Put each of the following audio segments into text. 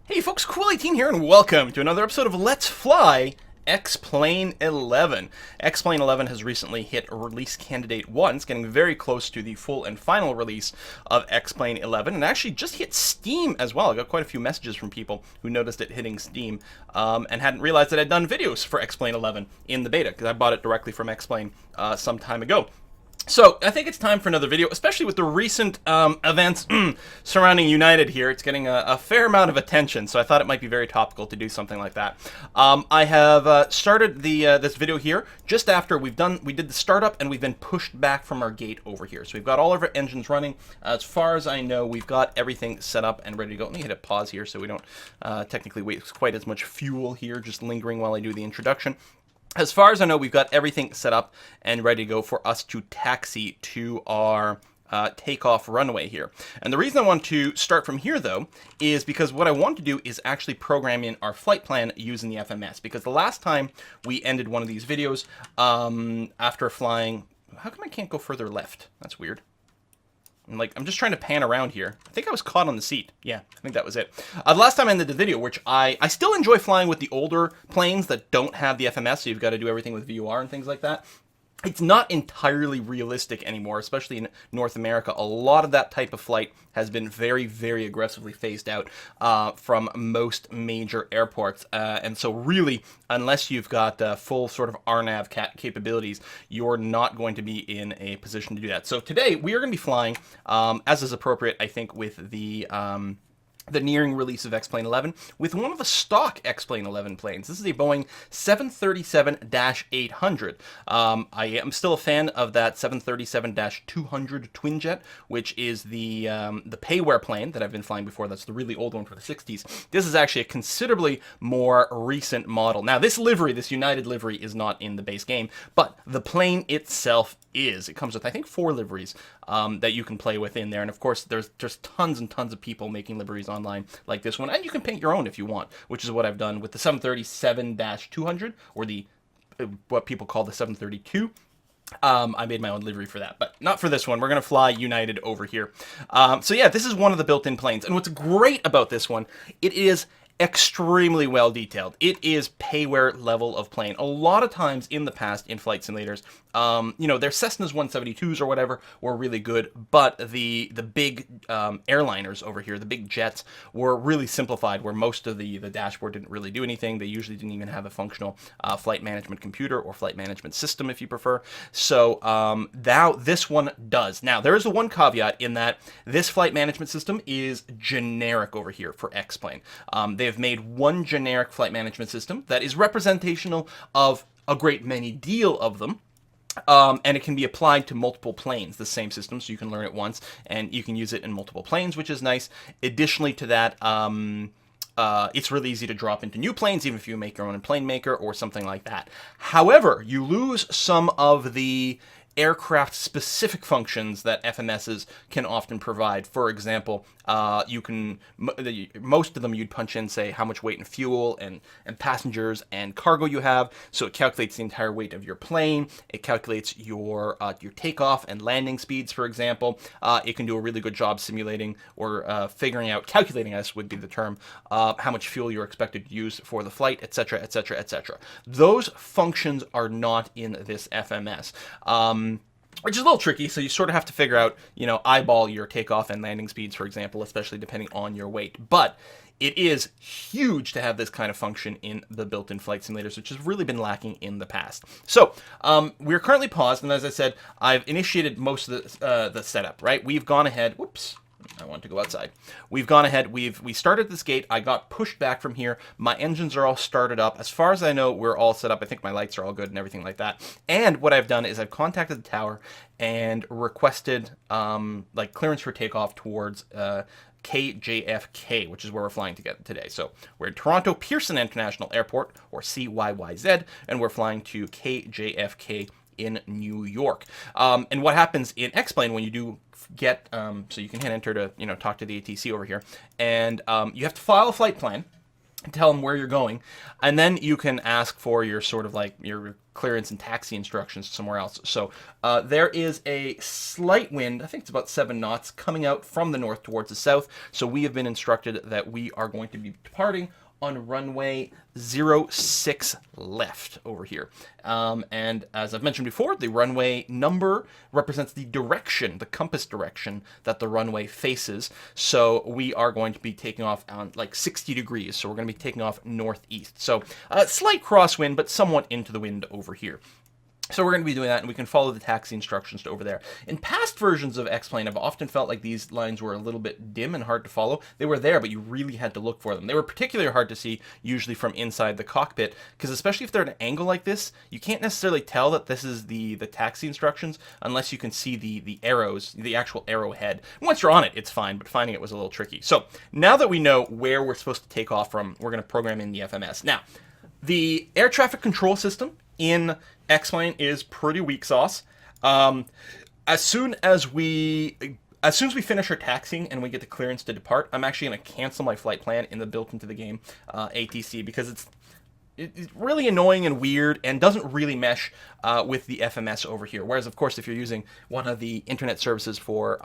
Hey folks, Cool18 here, and welcome to another episode of Let's Fly X-Plane 11. X-Plane 11 has recently hit release candidate 1. It's getting very close to the full and final release of X-Plane 11, and actually just hit Steam as well. I got quite a few messages from people who noticed it hitting Steam and hadn't realized that I'd done videos for X-Plane 11 in the beta, because I bought it directly from X-Plane some time ago. So, I think it's time for another video, especially with the recent events surrounding United here. It's getting a fair amount of attention, so I thought it might be very topical to do something like that. I have started this video here just after we did the startup, and we've been pushed back from our gate over here. So we've got all of our engines running. As far as I know, we've got everything set up and ready to go. Let me hit a pause here so we don't technically waste quite as much fuel here, just lingering while I do the introduction. As far as I know, we've got everything set up and ready to go for us to taxi to our takeoff runway here. And the reason I want to start from here, though, is because what I want to do is actually program in our flight plan using the FMS. Because the last time we ended one of these videos after flying... How come I can't go further left? That's weird. I'm just trying to pan around here. I think I was caught on the seat. Yeah, I think that was it. The last time I ended the video, which I still enjoy flying with the older planes that don't have the FMS, so you've got to do everything with VOR and things like that. It's not entirely realistic anymore, especially in North America. A lot of that type of flight has been very, very aggressively phased out from most major airports. And so really, unless you've got full sort of RNAV capabilities, you're not going to be in a position to do that. So today, we are going to be flying, as is appropriate, I think, with the nearing release of X-Plane 11 with one of the stock X-Plane 11 planes. This is a Boeing 737-800. I am still a fan of that 737-200 twin jet, which is the payware plane that I've been flying before. That's the really old one for the 60s. This is actually a considerably more recent model. Now, this livery, this United livery, is not in the base game, but the plane itself is. It comes with, I think, 4 liveries that you can play with in there. And of course, there's tons and tons of people making liveries online like this one, and you can paint your own if you want, which is what I've done with the 737-200, or the what people call the 732. I made my own livery for that, but not for this one. We're going to fly United over here. So yeah, this is one of the built-in planes, and what's great about this one, it is extremely well detailed. It is payware level of plane. A lot of times in the past in flight simulators, their Cessnas 172s or whatever were really good, but the big airliners over here, the big jets, were really simplified, where most of the dashboard didn't really do anything. They usually didn't even have a functional flight management computer or flight management system, if you prefer. So now this one does. Now, there is a one caveat in that this flight management system is generic over here for X-Plane. They have made one generic flight management system that is representational of a great many deal of them. And it can be applied to multiple planes, the same system, so you can learn it once, and you can use it in multiple planes, which is nice. Additionally to that, it's really easy to drop into new planes, even if you make your own plane maker or something like that. However, you lose some of the aircraft-specific functions that FMSs can often provide. For example, most of them you'd punch in, say, how much weight and fuel and passengers and cargo you have, so it calculates the entire weight of your plane. It calculates your takeoff and landing speeds, for example. It can do a really good job simulating or calculating, I guess would be the term, how much fuel you're expected to use for the flight, etc., etc., etc. Those functions are not in this FMS. Which is a little tricky, so you sort of have to figure out, eyeball your takeoff and landing speeds, for example, especially depending on your weight. But it is huge to have this kind of function in the built-in flight simulators, which has really been lacking in the past. So, we're currently paused, and as I said, I've initiated most of the setup, right? We've gone ahead, whoops, I want to go outside. We've gone ahead, we started this gate, I got pushed back from here, my engines are all started up. As far as I know, we're all set up. I think my lights are all good and everything like that. And what I've done is I've contacted the tower and requested clearance for takeoff towards KJFK, which is where we're flying today. So we're at Toronto Pearson International Airport, or CYYZ, and we're flying to KJFK in New York. And what happens in X-Plane when you do get, so you can hit enter to, talk to the ATC over here, and you have to file a flight plan. tell them where you're going, and then you can ask for your sort of like your clearance and taxi instructions somewhere else. So there is a slight wind, I think it's about 7 knots, coming out from the north towards the south. So we have been instructed that we are going to be departing on runway 06 left over here. And as I've mentioned before, the runway number represents the direction, the compass direction that the runway faces. So we are going to be taking off on like 60 degrees. So we're going to be taking off northeast. So slight crosswind, but somewhat into the wind over here. So we're going to be doing that, and we can follow the taxi instructions to over there. In past versions of X-Plane, I've often felt like these lines were a little bit dim and hard to follow. They were there, but you really had to look for them. They were particularly hard to see, usually from inside the cockpit, because especially if they're at an angle like this, you can't necessarily tell that this is the taxi instructions unless you can see the arrows, the actual arrowhead. Once you're on it, it's fine, but finding it was a little tricky. So now that we know where we're supposed to take off from, we're going to program in the FMS. Now, the air traffic control system in X-Plane is pretty weak sauce. As soon as we finish our taxiing and we get the clearance to depart, I'm actually going to cancel my flight plan in the built into the game ATC, because it's really annoying and weird and doesn't really mesh with the FMS over here. Whereas, of course, if you're using one of the internet services for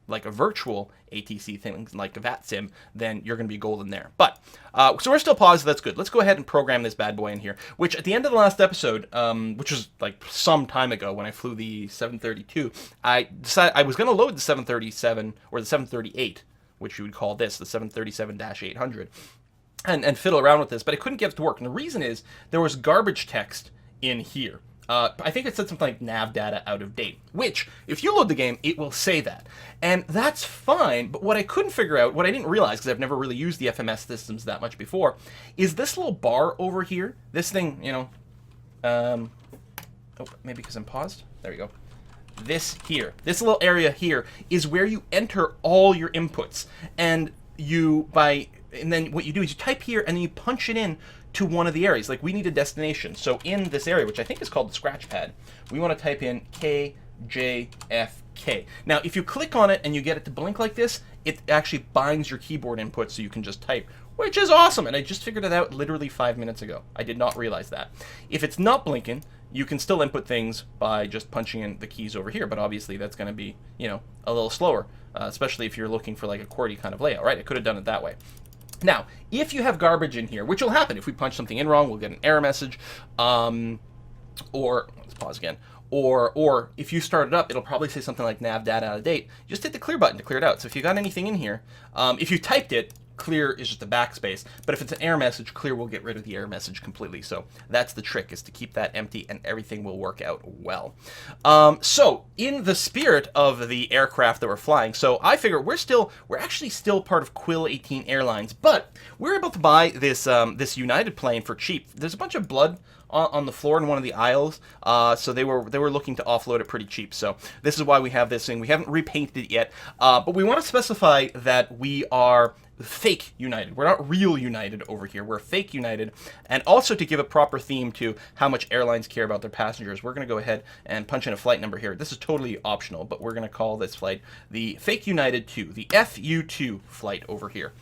like a virtual ATC thing, like a VATSIM, then you're going to be golden there. But, so we're still paused, that's good. Let's go ahead and program this bad boy in here, which at the end of the last episode, which was like some time ago when I flew the 732, I decided I was going to load the 737, or the 738, which you would call this, the 737-800. And fiddle around with this, but I couldn't get it to work. And the reason is there was garbage text in here. I think it said something like nav data out of date, which, if you load the game, it will say that. And that's fine, but what I couldn't figure out, what I didn't realize, because I've never really used the FMS systems that much before, is this little bar over here, this thing, you know, oh, maybe because I'm paused? There we go. This here, this little area here, is where you enter all your inputs. And then what you do is you type here and then you punch it in to one of the areas. Like we need a destination. So in this area, which I think is called the scratch pad, we want to type in KJFK. Now, if you click on it and you get it to blink like this, it actually binds your keyboard input so you can just type, which is awesome. And I just figured it out literally 5 minutes ago. I did not realize that. If it's not blinking, you can still input things by just punching in the keys over here, but obviously that's going to be, you know, a little slower, especially if you're looking for like a QWERTY kind of layout, right? I could have done it that way. Now, if you have garbage in here, which will happen if we punch something in wrong, we'll get an error message, or let's pause again, or if you start it up, it'll probably say something like nav data out of date. Just hit the clear button to clear it out. So if you got anything in here, if you typed it, clear is just a backspace, but if it's an error message, clear will get rid of the error message completely. So that's the trick, is to keep that empty and everything will work out well. So in the spirit of the aircraft that we're flying, so I figure we're actually still part of Quill 18 Airlines, but we're able to buy this this United plane for cheap. There's a bunch of blood on the floor in one of the aisles, so they were looking to offload it pretty cheap. So this is why we have this thing. We haven't repainted it yet, but we want to specify that we are fake United. We're not real United over here. We're fake United. And also, to give a proper theme to how much airlines care about their passengers, we're going to go ahead and punch in a flight number here. This is totally optional, but we're going to call this flight the Fake United 2, the FU2 flight over here.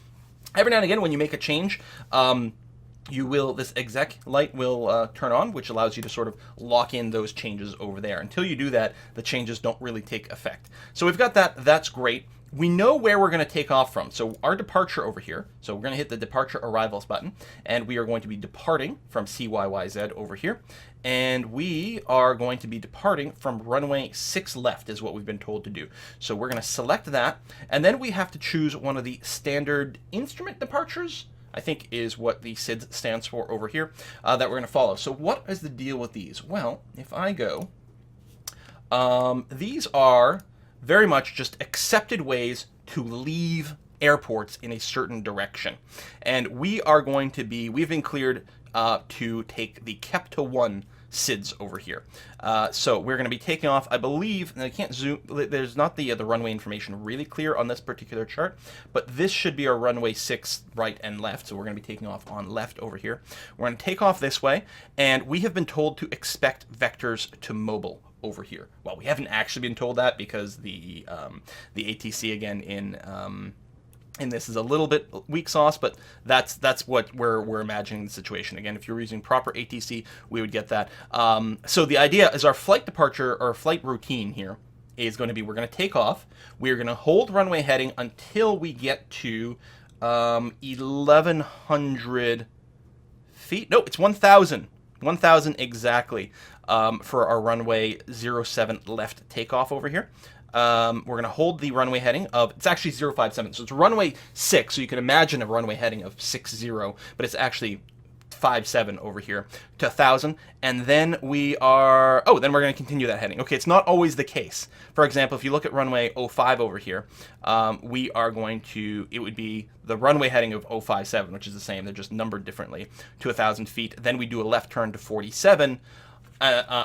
Every now and again, when you make a change, this exec light will turn on, which allows you to sort of lock in those changes over there. Until you do that, the changes don't really take effect. So we've got that. That's great. We know where we're going to take off from. So our departure over here. So we're going to hit the departure arrivals button, and we are going to be departing from CYYZ over here. And we are going to be departing from runway 6 left is what we've been told to do. So we're going to select that, and then we have to choose one of the standard instrument departures, I think is what the SID stands for over here, that we're going to follow. So what is the deal with these? Well, if I go, these are very much just accepted ways to leave airports in a certain direction. And we've been cleared to take the KEPTA-1 SIDS over here. So we're going to be taking off, I believe, and I can't zoom, there's not the runway information really clear on this particular chart, but this should be our runway 6 right and left, so we're going to be taking off on left over here. We're going to take off this way, and we have been told to expect vectors to mobile over here. Well, we haven't actually been told that because the ATC again in And this is a little bit weak sauce, but that's what we're imagining the situation. Again, if you're using proper ATC, we would get that. So the idea is our flight departure or flight routine here is going to be, we're going to take off. We're going to hold runway heading until we get to 1,100 feet. No, it's 1,000. 1,000 exactly for our runway 07 left takeoff over here. We're going to hold the runway heading of, it's actually 057, so it's runway 6, so you can imagine a runway heading of 60, but it's actually 57 over here to 1,000, and then we are, then we're going to continue that heading. Okay, it's not always the case. For example, if you look at runway 05 over here, we are going to, it would be the runway heading of 057, which is the same, they're just numbered differently, to 1,000 feet. Then we do a left turn to 47,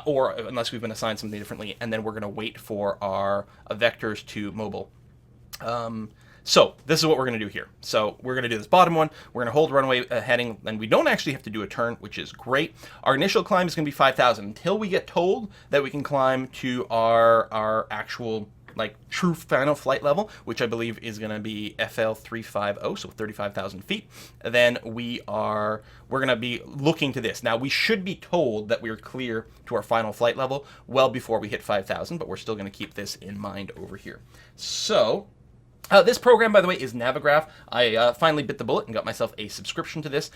or unless we've been assigned something differently, and then we're going to wait for our vectors to mobile. So this is what we're going to do here. So we're going to do this bottom one. We're going to hold runway heading, and we don't actually have to do a turn, which is great. Our initial climb is going to be 5,000 until we get told that we can climb to our actual true final flight level, which I believe is going to be FL 350, so 35,000 feet. Then we're going to be looking to this. Now we should be told that we're clear to our final flight level well before we hit 5,000, but we're still going to keep this in mind over here. So this program, by the way, is Navigraph. I finally bit the bullet and got myself a subscription to this.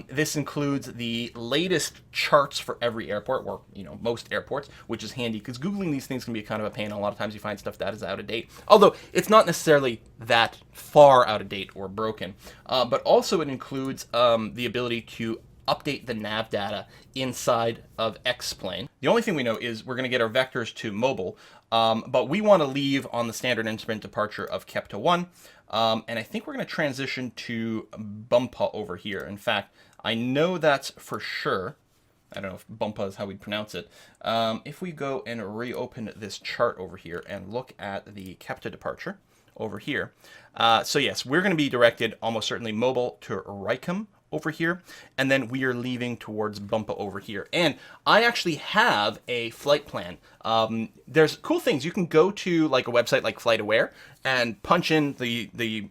This includes the latest charts for every airport, or most airports, which is handy because Googling these things can be kind of a pain. A lot of times you find stuff that is out of date, although it's not necessarily that far out of date or broken. But also it includes the ability to update the nav data inside of X-Plane. The only thing we know is we're going to get our vectors to mobile, but we want to leave on the standard instrument departure of Kepta 1, and I think we're going to transition to Bumpa over here. In fact, I know that's for sure. I don't know if Bumpa is how we'd pronounce it. If we go and reopen this chart over here and look at the Kepta departure over here. So yes, we're going to be directed almost certainly mobile to Rycombe over here, and then we are leaving towards Bumpa over here. And I actually have a flight plan. There's cool things. You can go to like a website like FlightAware and punch in the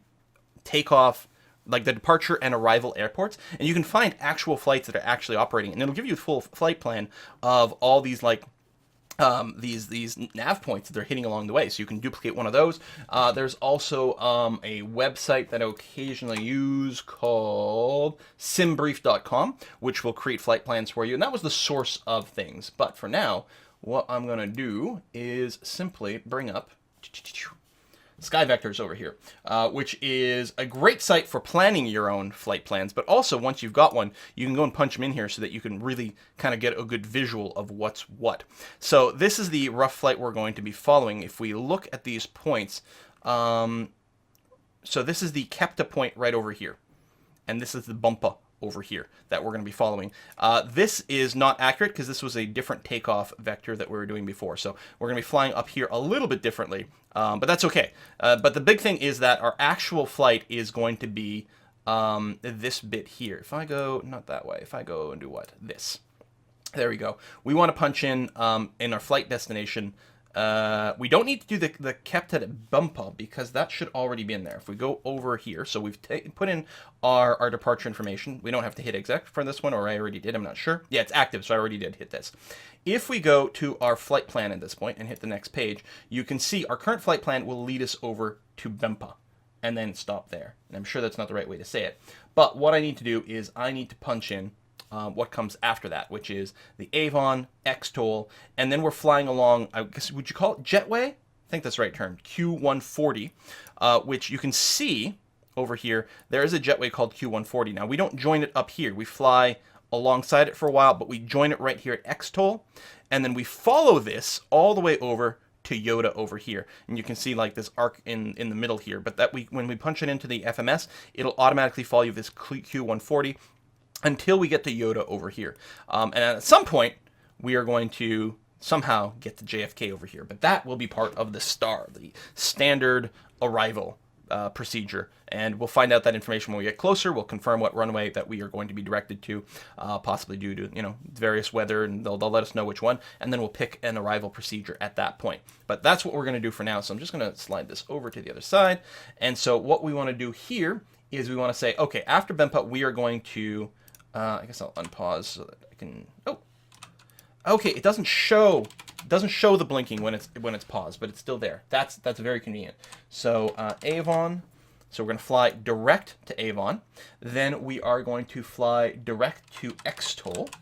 takeoff, like the departure and arrival airports, and you can find actual flights that are actually operating, and it'll give you a full flight plan of all these these nav points that they're hitting along the way, so you can duplicate one of those. There's also a website that I occasionally use called simbrief.com, which will create flight plans for you, and that was the source of things. But for now, what I'm going to do is simply bring up Sky Vectors over here, which is a great site for planning your own flight plans, but also once you've got one, you can go and punch them in here so that you can really kind of get a good visual of what's what. So this is the rough flight we're going to be following. If we look at these points, so this is the Kepta point right over here, and this is the Bumpa over here that we're going to be following. This is not accurate because this was a different takeoff vector that we were doing before. So we're going to be flying up here a little bit differently, but that's okay. But the big thing is that our actual flight is going to be this bit here. If I go, not that way, if I go and do what? This. There we go. We want to punch in our flight destination. We don't need to do the Kepta at Bumpa because that should already be in there. If we go over here, so we've put in our departure information. We don't have to hit exec for this one, or I already did, I'm not sure. Yeah, it's active, so I already did hit this. If we go to our flight plan at this point and hit the next page, you can see our current flight plan will lead us over to Bumpa and then stop there. And I'm sure that's not the right way to say it. But what I need to do is I need to punch in what comes after that, which is the Avon, X-Toll, and then we're flying along, I guess, would you call it jetway? I think that's the right term, Q140, which you can see over here. There is a jetway called Q140. Now, we don't join it up here. We fly alongside it for a while, but we join it right here at X-Toll, and then we follow this all the way over to Yoda over here, and you can see like this arc in the middle here, but that when we punch it into the FMS, it'll automatically follow you this Q140 until we get to Yoda over here. And at some point, we are going to somehow get to JFK over here. But that will be part of the STAR, the standard arrival procedure, and we'll find out that information when we get closer. We'll confirm what runway that we are going to be directed to, possibly due to various weather, and they'll let us know which one, and then we'll pick an arrival procedure at that point. But that's what we're going to do for now. So I'm just going to slide this over to the other side. And so what we want to do here is we want to say, okay, after BEMPA, we are going to, I guess I'll unpause so that I can, okay, it doesn't show the blinking when it's paused, but it's still there. That's very convenient. So Avon, so we're going to fly direct to Avon. Then we are going to fly direct to Xtol,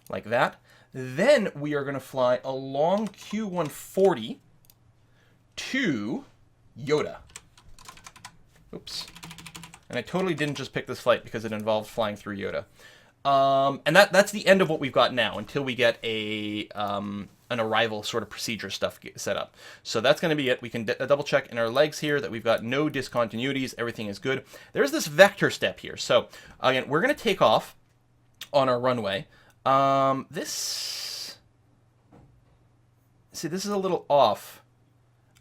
like that. Then we are going to fly along Q140 to Yoda. Oops. And I totally didn't just pick this flight because it involved flying through Yoda. And that's the end of what we've got now until we get an arrival sort of procedure stuff set up. So that's going to be it. We can double check in our legs here that we've got no discontinuities. Everything is good. There's this vector step here. So again, we're going to take off on our runway. This is a little off.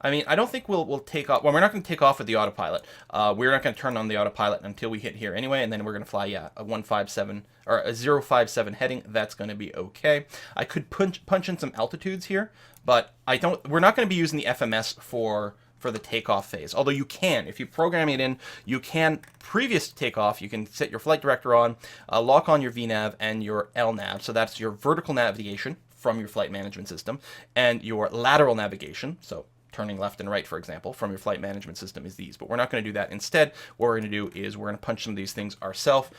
I mean, I don't think we'll take off. Well, we're not going to take off with the autopilot. We're not going to turn on the autopilot until we hit here anyway, and then we're going to fly, a 157 or a 057 heading. That's going to be okay. I could punch in some altitudes here, but we're not going to be using the FMS for the takeoff phase. Although you can, if you program it in, you can, previous to takeoff, you can set your flight director on, lock on your VNAV and your LNAV. So that's your vertical navigation from your flight management system, and your lateral navigation, so turning left and right, for example, from your flight management system is these. But we're not going to do that. Instead, what we're going to do is we're going to punch some of these things ourselves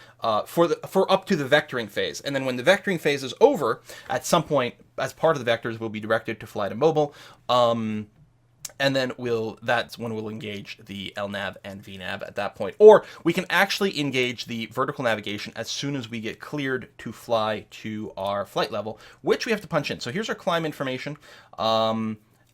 for up to the vectoring phase. And then when the vectoring phase is over, at some point, as part of the vectors, we'll be directed to fly to mobile. And then that's when we'll engage the LNAV and VNAV at that point. Or we can actually engage the vertical navigation as soon as we get cleared to fly to our flight level, which we have to punch in. So here's our climb information.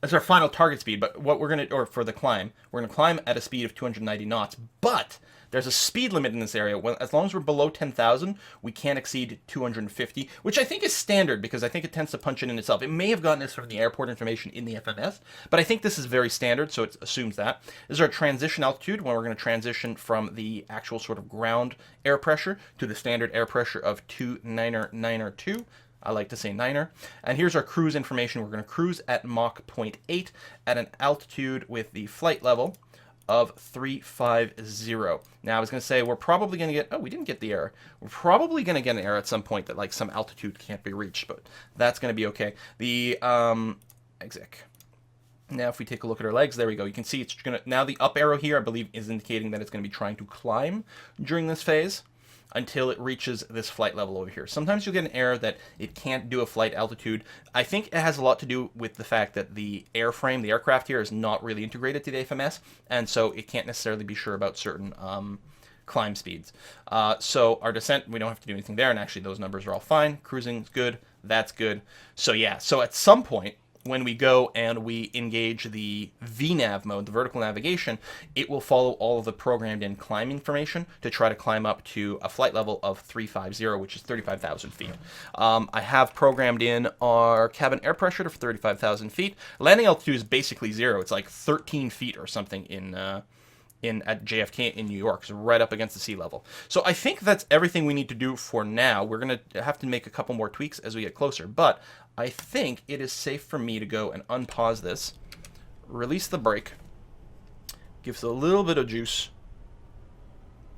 That's our final target speed, but what we're going to, or for the climb, we're going to climb at a speed of 290 knots, but there's a speed limit in this area. As long as we're below 10,000, we can't exceed 250, which I think is standard because I think it tends to punch it in itself. It may have gotten this from the airport information in the FMS, but I think this is very standard, so it assumes that. This is our transition altitude, when we're going to transition from the actual sort of ground air pressure to the standard air pressure of 2 I like to say niner. And here's our cruise information. We're going to cruise at Mach 0.8 at an altitude with the flight level of 350. Now, I was going to say we're probably going to get, we didn't get the error. We're probably going to get an error at some point that like some altitude can't be reached, but that's going to be okay. The exec. Now, if we take a look at our legs, there we go. You can see it's going to, now the up arrow here, I believe, is indicating that it's going to be trying to climb during this phase until it reaches this flight level over here. Sometimes you'll get an error that it can't do a flight altitude. I think it has a lot to do with the fact that the airframe, the aircraft here, is not really integrated to the FMS, and so it can't necessarily be sure about certain climb speeds. So our descent, we don't have to do anything there, and actually those numbers are all fine. Cruising's good. That's good. So yeah, so at some point, when we go and we engage the VNAV mode, the vertical navigation, it will follow all of the programmed in climb information to try to climb up to a flight level of 350, which is 35,000 feet. I have programmed in our cabin air pressure to 35,000 feet. Landing altitude is basically zero. It's like 13 feet or something at JFK in New York, so right up against the sea level. So I think that's everything we need to do for now. We're going to have to make a couple more tweaks as we get closer, but I think it is safe for me to go and unpause this, release the brake, give us a little bit of juice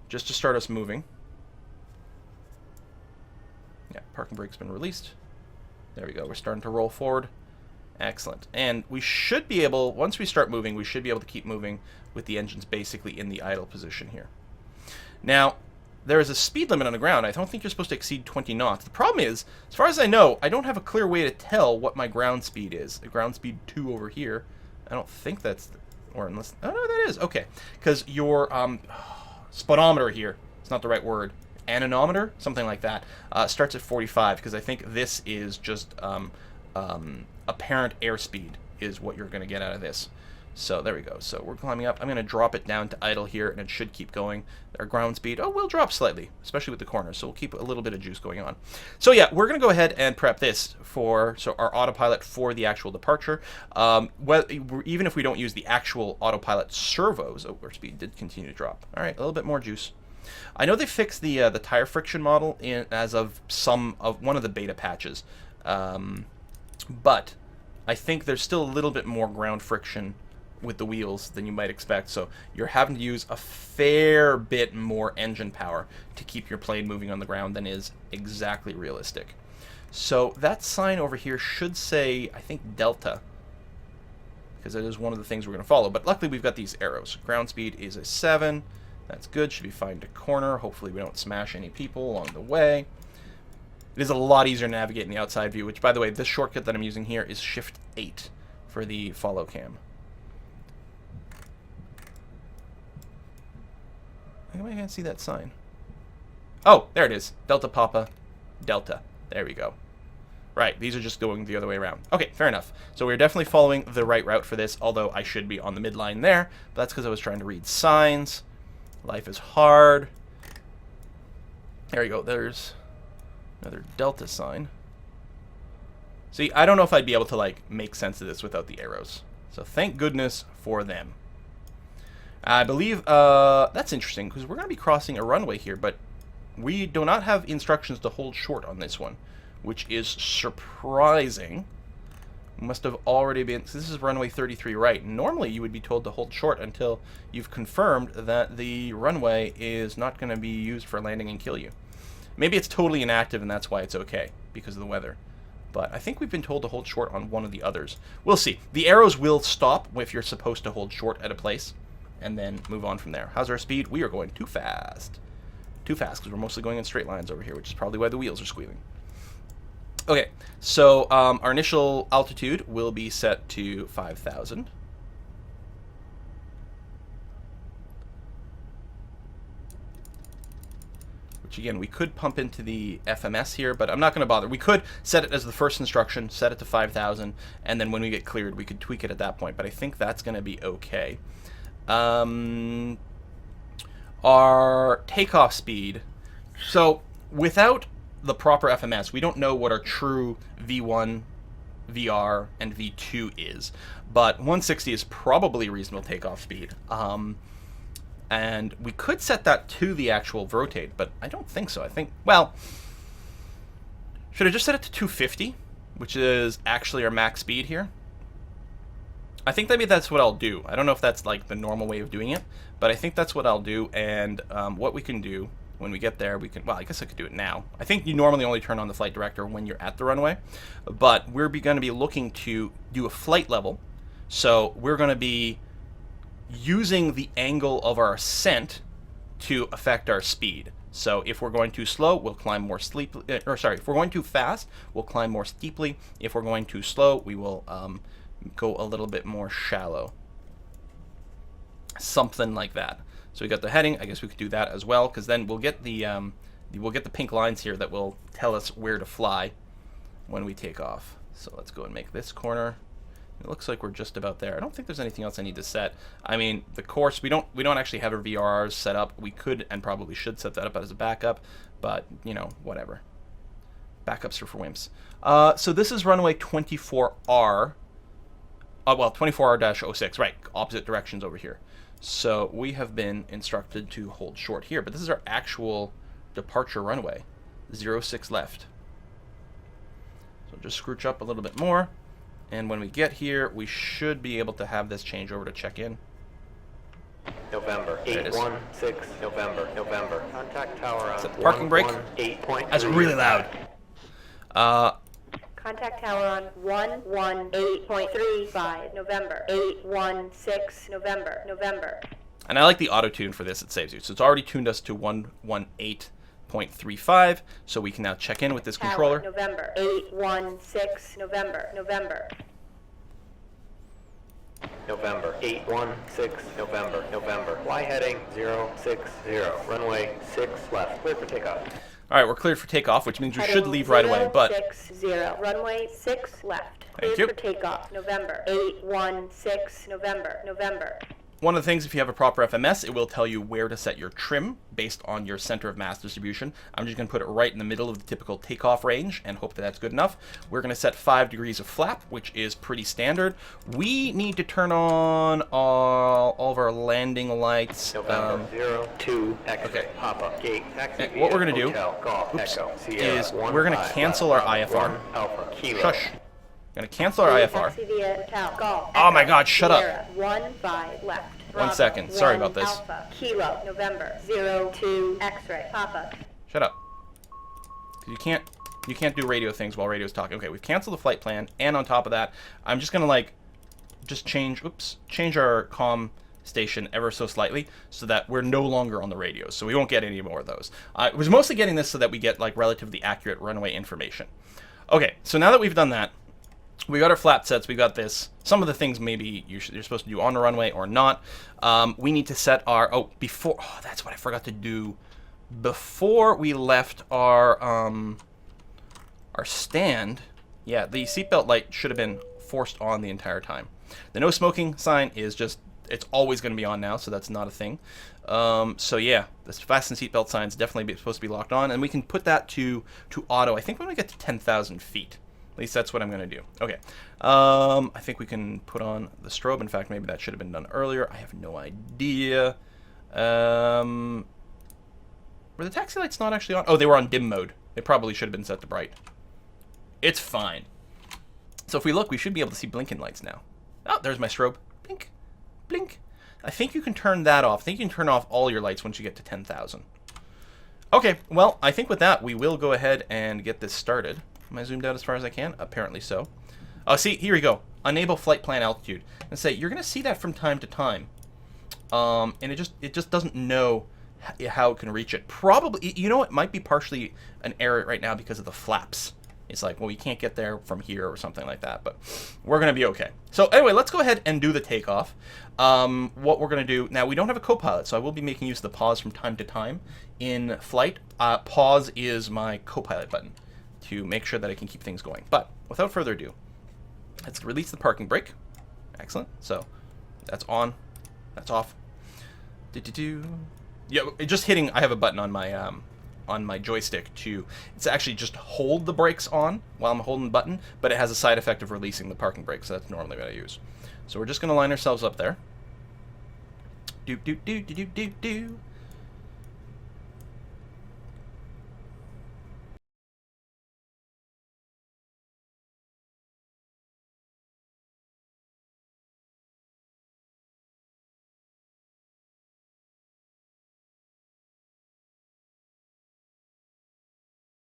just to start us moving. Yeah, parking brake's been released. There we go. We're starting to roll forward. Excellent. And we should be able, once we start moving, we should be able to keep moving with the engines basically in the idle position here. Now, there is a speed limit on the ground. I don't think you're supposed to exceed 20 knots. The problem is, as far as I know, I don't have a clear way to tell what my ground speed is. The ground speed 2 over here. I don't think that's, or unless, oh no, that is, okay. Because your speedometer here, it's not the right word, anemometer, something like that, starts at 45, because I think this is just apparent airspeed is what you're going to get out of this. So there we go. So we're climbing up. I'm going to drop it down to idle here, and it should keep going. Our ground speed, oh, will drop slightly, especially with the corners. So we'll keep a little bit of juice going on. So yeah, we're going to go ahead and prep this for our autopilot for the actual departure. Even if we don't use the actual autopilot servos, oh, our speed did continue to drop. All right, a little bit more juice. I know they fixed the tire friction model as of one of the beta patches, but I think there's still a little bit more ground friction with the wheels than you might expect, so you're having to use a fair bit more engine power to keep your plane moving on the ground than is exactly realistic. So that sign over here should say, I think, Delta, because it is one of the things we're going to follow, but luckily we've got these arrows. Ground speed is a 7. That's good. Should be fine to corner. Hopefully we don't smash any people along the way. It is a lot easier to navigate in the outside view, which, by the way, this shortcut that I'm using here is Shift 8 for the follow cam. How am I going to see that sign? Oh, there it is. Delta Papa Delta. There we go. Right, these are just going the other way around. Okay, fair enough. So we're definitely following the right route for this, although I should be on the midline there, but that's because I was trying to read signs. Life is hard. There you go. There's another Delta sign. See, I don't know if I'd be able to, like, make sense of this without the arrows. So thank goodness for them. I believe that's interesting, because we're going to be crossing a runway here, but we do not have instructions to hold short on this one, which is surprising. We must have already been... So this is runway 33 right. Normally, you would be told to hold short until you've confirmed that the runway is not going to be used for landing and kill you. Maybe it's totally inactive, and that's why it's okay, because of the weather. But I think we've been told to hold short on one of the others. We'll see. The arrows will stop if you're supposed to hold short at a place, and then move on from there. How's our speed? We are going too fast. Too fast, because we're mostly going in straight lines over here, which is probably why the wheels are squealing. Okay, so our initial altitude will be set to 5,000. Which, again, we could pump into the FMS here, but I'm not going to bother. We could set it as the first instruction, set it to 5,000, and then when we get cleared, we could tweak it at that point. But I think that's going to be okay. Our takeoff speed. So, without the proper FMS, we don't know what our true V1, VR, and V2 is. But 160 is probably reasonable takeoff speed. And we could set that to the actual rotate, but I don't think so. I think, well, should I just set it to 250, which is actually our max speed here? I think maybe that's what I'll do. I don't know if that's like the normal way of doing it, but I think that's what I'll do. And what we can do when we get there, we can, well, I guess I could do it now. I think you normally only turn on the flight director when you're at the runway, but we're going to be looking to do a flight level. So we're going to be using the angle of our ascent to affect our speed. So if we're going too slow, we'll climb more steeply, if we're going too fast, we'll climb more steeply. If we're going too slow, we will go a little bit more shallow. Something like that. So we got the heading. I guess we could do that as well, because then we'll get the pink lines here that will tell us where to fly when we take off. So let's go and make this corner. It looks like we're just about there. I don't think there's anything else I need to set. I mean, the course, we don't actually have our VRRs set up. We could and probably should set that up as a backup, but, you know, whatever. Backups are for wimps. So this is runway 24R. Well, 24R-06, right, opposite directions over here. So we have been instructed to hold short here, but this is our actual departure runway. 06 left. So just scrooch up a little bit more. And when we get here, we should be able to have this change over to check-in. November 816 November. Contact tower on Set the parking brake. That's really loud. Contact tower on 118.35 November 816 November. And I like the auto tune for this. It saves you. So it's already tuned us to 118.35. So we can now check in with this controller. November 816 November. November 816 November. Fly heading 060. Runway 6 left. Clear for takeoff. All right, we're cleared for takeoff, which means we should leave right away. But 060. Runway 6 left. Thank Cleared you. for takeoff. November 816. November. November. One of the things, if you have a proper FMS, it will tell you where to set your trim based on your center of mass distribution. I'm just going to put it right in the middle of the typical takeoff range and hope that that's good enough. We're going to set 5 degrees of flap, which is pretty standard. We need to turn on all of our landing lights. November 02 X-ray. Okay. Papa. Gate. Taxi And what we're gonna do, Hotel, Golf, oops, Echo, Sierra, is we're going to cancel our IFR. 1 Alpha. Kilo. Shush. We're going to cancel our IFR. Taxi via Hotel. Golf. Oh my God, shut up. Sierra, 15 left. 1 second. Sorry about this. Alpha. Kilo. November 02 X-ray. Papa. Shut up. You can't do radio things while radio's talking. Okay, we've canceled the flight plan, and on top of that, I'm just gonna change our comm station ever so slightly so that we're no longer on the radio, so we won't get any more of those. I was mostly getting this so that we get like relatively accurate runway information. Okay, so now that we've done that, we got our flap sets, we got this. Some of the things maybe you're supposed to do on the runway or not. We need to set our, that's what I forgot to do. Before we left our stand, yeah, the seatbelt light should have been forced on the entire time. The no smoking sign is just, it's always going to be on now, so that's not a thing. So yeah, this fasten seatbelt sign is definitely supposed to be locked on, and we can put that to auto, I think when we get to 10,000 feet. At least that's what I'm going to do. Okay. I think we can put on the strobe. In fact, maybe that should have been done earlier. I have no idea. Were the taxi lights not actually on? Oh, they were on dim mode. They probably should have been set to bright. It's fine. So if we look, we should be able to see blinking lights now. Oh, there's my strobe. Blink. Blink. I think you can turn that off. I think you can turn off all your lights once you get to 10,000. Okay, well, I think with that, we will go ahead and get this started. Am I zoomed out as far as I can? Apparently so. Oh, see, here we go. Enable flight plan altitude. And say, you're going to see that from time to time. And it just doesn't know how it can reach it. Probably, you know, it might be partially an error right now because of the flaps. It's like, well, you can't get there from here or something like that, but we're going to be okay. So anyway, let's go ahead and do the takeoff. What we're going to do, now we don't have a co-pilot, so I will be making use of the pause from time to time in flight. Pause is my co-pilot button to make sure that I can keep things going. But without further ado, let's release the parking brake. Excellent. So that's on, that's off. Yeah, just hitting, I have a button on my joystick to, it's actually just hold the brakes on while I'm holding the button, but it has a side effect of releasing the parking brake, so that's normally what I use. So we're just going to line ourselves up there. Do, do, do, do, do, do, do.